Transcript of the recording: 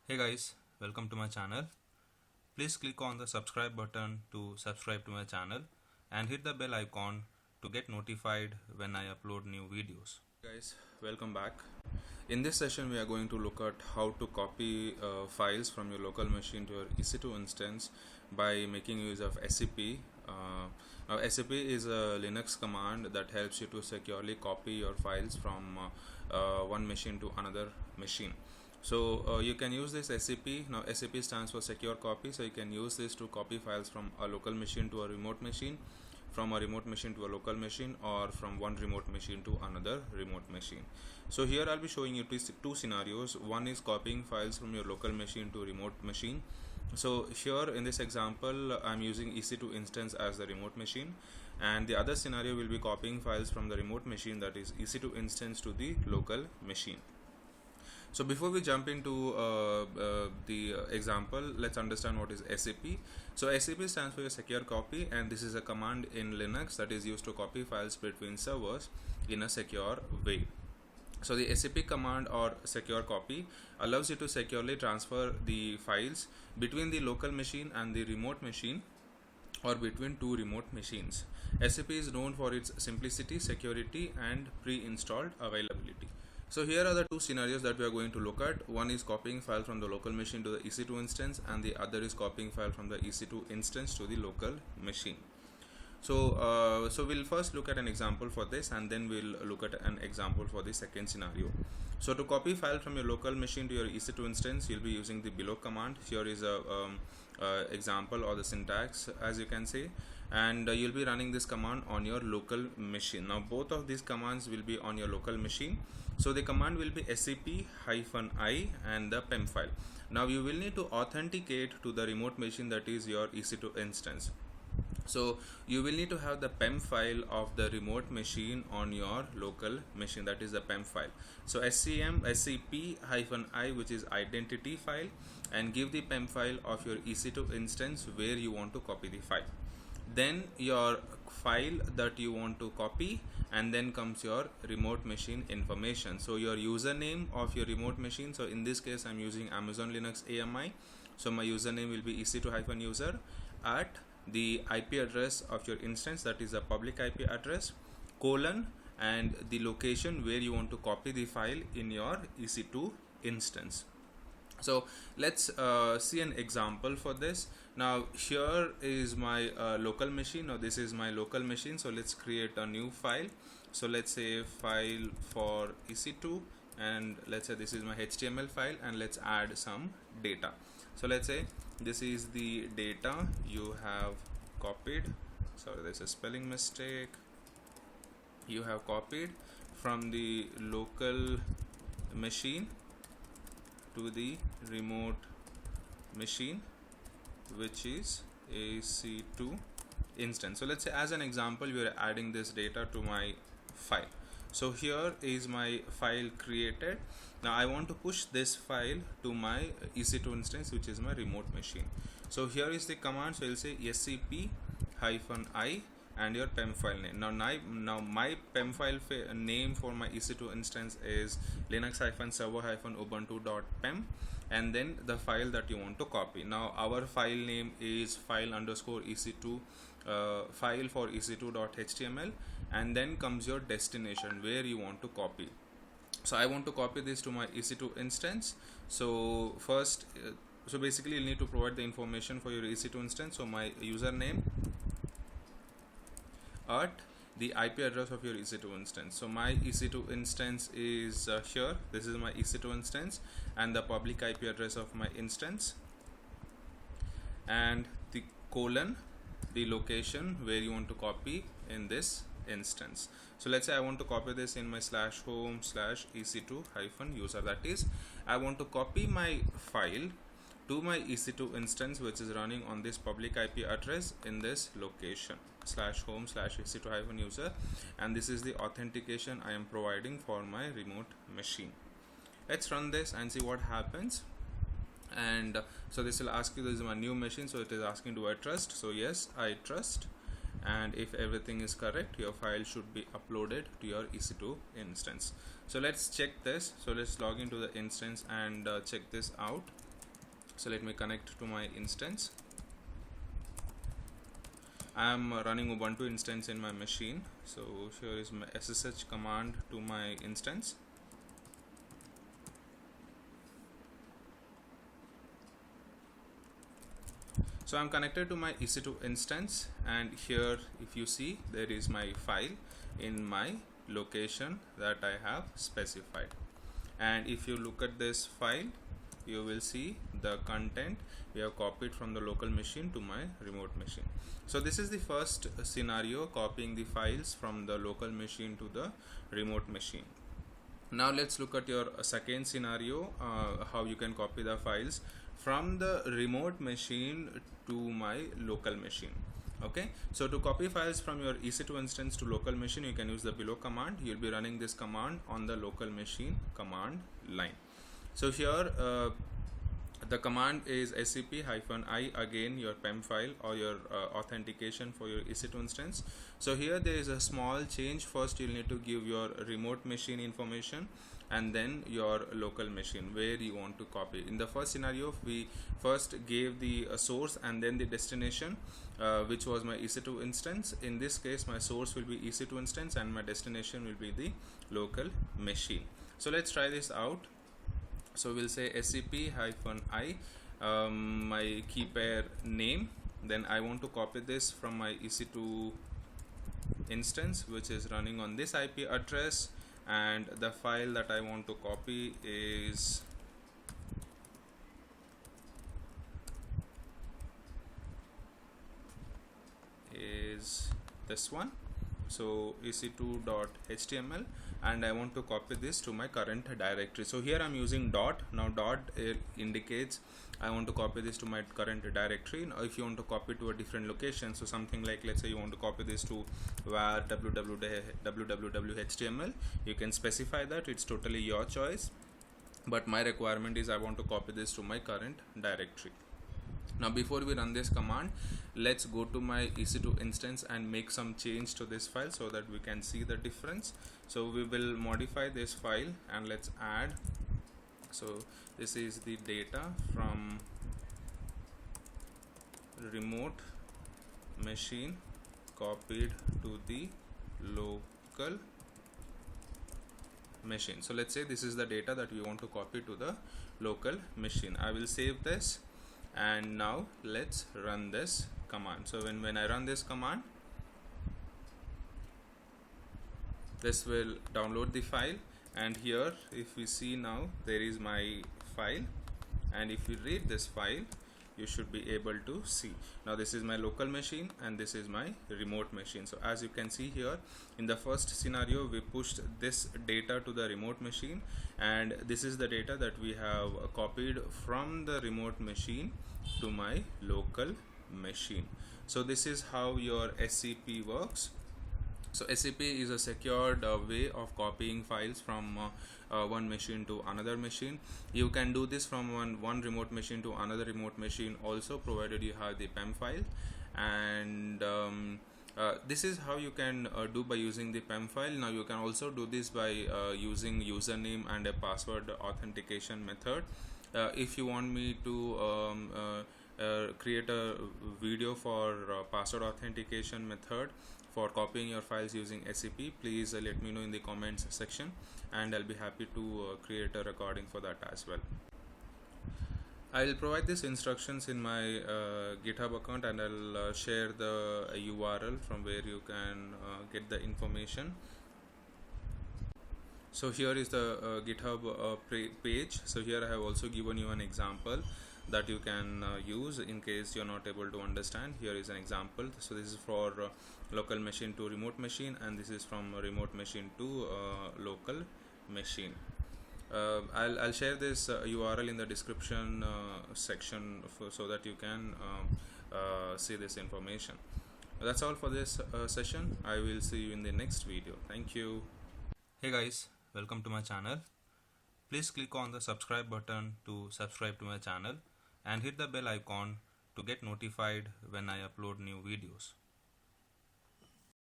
Hey guys, welcome to my channel. Please click on the subscribe button to subscribe to my channel and hit the bell icon to get notified when I upload new videos. Guys, welcome back. In this session we are going to look at how to copy files from your local machine to your EC2 instance by making use of SCP. Now SCP is a Linux command that helps you to securely copy your files from one machine to another machine. So you can use this SCP. Now SCP stands for secure copy, so you can use this to copy files from a local machine to a remote machine, from a remote machine to a local machine, or from one remote machine to another remote machine. So here I'll be showing you two scenarios. One is copying files from your local machine to remote machine. So here in this example I'm using EC2 instance as the remote machine, and the other scenario will be copying files from the remote machine, that is EC2 instance, to the local machine. So before we jump into the example, let's understand what is SCP. So SCP stands for your secure copy, and this is a command in Linux that is used to copy files between servers in a secure way. So the SCP command, or secure copy, allows you to securely transfer the files between the local machine and the remote machine, or between two remote machines. SCP is known for its simplicity, security, and pre-installed availability. So here are the two scenarios that we are going to look at. One is copying file from the local machine to the EC2 instance, and the other is copying file from the EC2 instance to the local machine. So we'll first look at an example for this, and then we'll look at an example for the second scenario. So to copy file from your local machine to your EC2 instance, you'll be using the below command. Here is a example, or the syntax as you can say, and you'll be running this command on your local machine. Now both of these commands will be on your local machine. So the command will be scp-i and the pem file. Now you will need to authenticate to the remote machine, that is your EC2 instance. So you will need to have the pem file of the remote machine on your local machine, that is the pem file. So scp-i, which is identity file, and give the pem file of your EC2 instance where you want to copy the file. Then your file that you want to copy, and then comes your remote machine information. So your username of your remote machine, so in this case I'm using Amazon Linux AMI, so my username will be ec2-user at the IP address of your instance, that is a public IP address, colon, and the location where you want to copy the file in your EC2 instance. So let's see an example for this. Now here is my local machine. Now this is my local machine, so let's create a new file. So let's say file for EC2, and let's say this is my HTML file, and let's add some data. So let's say this is the data you have copied. Sorry, there's a spelling mistake. You have copied from the local machine to the remote machine, which is EC2 instance. So let's say as an example we are adding this data to my file. So here is my file created. Now I want to push this file to my EC2 instance, which is my remote machine. So here is the command. So I'll say scp-i and your pem file name. Now my pem file name for my EC2 instance is linux-server-ubuntu.pem, and then the file that you want to copy. Now our file name is file_ec2 file for ec2.html, and then comes your destination where you want to copy. So I want to copy this to my EC2 instance. So first so basically you'll need to provide the information for your EC2 instance. So my username at the IP address of your EC2 instance. So my EC2 instance is here. This is my EC2 instance, and the public IP address of my instance, and the colon, the location where you want to copy in this instance. So let's say I want to copy this in my /home/ec2-user, that is I want to copy my file to my EC2 instance, which is running on this public IP address in this location /home/ec2-user, and this is the authentication I am providing for my remote machine. Let's run this and see what happens. And so this will ask you, this is my new machine, so it is asking, do I trust? So yes, I trust, and if everything is correct, your file should be uploaded to your EC2 instance. So let's check this. So let's log into the instance and check this out. So let me connect to my instance. I am running Ubuntu instance in my machine. So here is my SSH command to my instance. So I'm connected to my EC2 instance, and here if you see, there is my file in my location that I have specified. And if you look at this file, you will see the content we have copied from the local machine to my remote machine. So this is the first scenario, copying the files from the local machine to the remote machine. Now let's look at your second scenario, how you can copy the files from the remote machine to my local machine. Okay, so to copy files from your EC2 instance to local machine, you can use the below command. You'll be running this command on the local machine command line. So here the command is scp-i, again your PEM file or your authentication for your EC2 instance. So here there is a small change. First you'll need to give your remote machine information and then your local machine where you want to copy. In the first scenario, we first gave the source and then the destination, which was my EC2 instance. In this case, my source will be EC2 instance and my destination will be the local machine. So let's try this out. So we'll say scp-i, my key pair name. Then I want to copy this from my EC2 instance, which is running on this IP address, and the file that I want to copy is this one. So ec2.html, and I want to copy this to my current directory. So here I'm using dot. Now dot indicates I want to copy this to my current directory. Now if you want to copy to a different location, so something like, let's say you want to copy this to var www.html, you can specify that. It's totally your choice, but my requirement is I want to copy this to my current directory. Now before we run this command, let's go to my EC2 instance and make some change to this file so that we can see the difference. So we will modify this file and let's add. So this is the data from remote machine copied to the local machine. So let's say this is the data that we want to copy to the local machine. I will save this. And now let's run this command. So when I run this command, this will download the file, and here if we see now, there is my file, and if you read this file, you should be able to see. Now this is my local machine and this is my remote machine. So as you can see here, in the first scenario we pushed this data to the remote machine, and this is the data that we have copied from the remote machine to my local machine. So this is how your SCP works. So SCP is a secured way of copying files from one machine to another machine. You can do this from one remote machine to another remote machine also, provided you have the PEM file. And this is how you can do by using the PEM file. Now you can also do this by using username and a password authentication method. If you want me to create a video for password authentication method for copying your files using SCP, please let me know in the comments section, and I'll be happy to create a recording for that as well. I will provide these instructions in my GitHub account, and I'll share the URL from where you can get the information. So here is the GitHub page. So here I have also given you an example that you can use in case you're not able to understand. Here is an example. So this is for local machine to remote machine, and this is from remote machine to local machine. I'll share this URL in the description section so that you can see this information. That's all for this session. I will see you in the next video. Thank you. Hey guys, welcome to my channel. Please click on the subscribe button to subscribe to my channel and hit the bell icon to get notified when I upload new videos.